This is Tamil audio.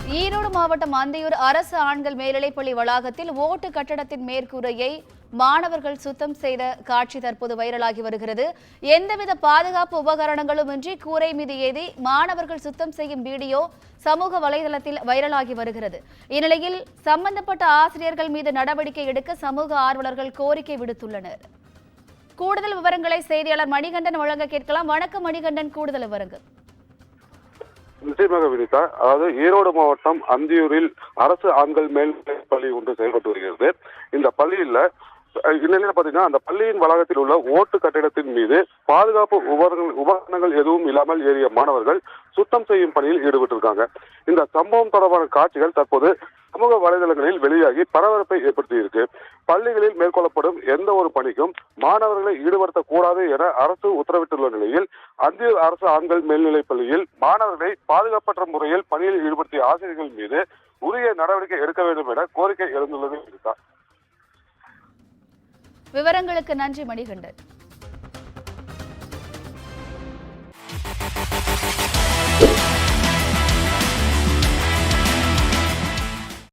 ஈரோடு மாவட்டம் அந்தியூர் அரசு ஆண்கள் மேல்நிலைப்பள்ளி வளாகத்தில் ஓட்டு கட்டடத்தின் மேற்கூரையை மாணவர்கள் சுத்தம் செய்த காட்சி தற்போது வைரலாகி வருகிறது. எந்தவித பாதுகாப்பு உபகரணங்களும் இன்றி கூரை மீது ஏறி மாணவர்கள் சுத்தம் செய்யும் வீடியோ சமூக வலைதளத்தில் வைரலாகி வருகிறது. இந்நிலையில் சம்பந்தப்பட்ட ஆசிரியர்கள் மீது நடவடிக்கை எடுக்க சமூக ஆர்வலர்கள் கோரிக்கை விடுத்துள்ளனர். கூடுதல் விவரங்களை செய்தியாளர் மணிகண்டன் வழங்க கேட்கலாம். வணக்கம் மணிகண்டன், கூடுதல் விவரங்கள். நிச்சயமாக வினிதா, அதாவது ஈரோடு மாவட்டம் அந்தியூரில் அரசு ஆண்கள் மேல்நிலைப் பள்ளி ஒன்று செயல்பட்டு வருகிறது. இந்த பள்ளியில இந்நிலையில பாத்தீங்கன்னா அந்த பள்ளியின் வளாகத்தில் உள்ள ஓட்டு கட்டிடத்தின் மீது பாதுகாப்பு உபகரணங்கள் எதுவும் இல்லாமல் ஏறிய மாணவர்கள் சுத்தம் செய்யும் பணியில் ஈடுபட்டிருக்காங்க. இந்த சம்பவம் தொடர்பான காட்சிகள் தற்போது சமூக வலைதளங்களில் வெளியாகி பரபரப்பை ஏற்படுத்தி இருக்கு. பள்ளிகளில் மேற்கொள்ளப்படும் எந்த ஒரு பணிக்கும் மாணவர்களை ஈடுபடுத்தக்கூடாது என அரசு உத்தரவிட்டுள்ள நிலையில் அந்தியூர் அரசு ஆண்கள் மேல்நிலைப் பள்ளியில் மாணவர்களை பாதுகாப்பற்ற முறையில் பணியில் ஈடுபடுத்திய ஆசிரியர்கள் மீது உரிய நடவடிக்கை எடுக்க வேண்டும் என கோரிக்கை எழுந்துள்ளது. விவரங்களுக்கு நன்றி மணிகண்டன்.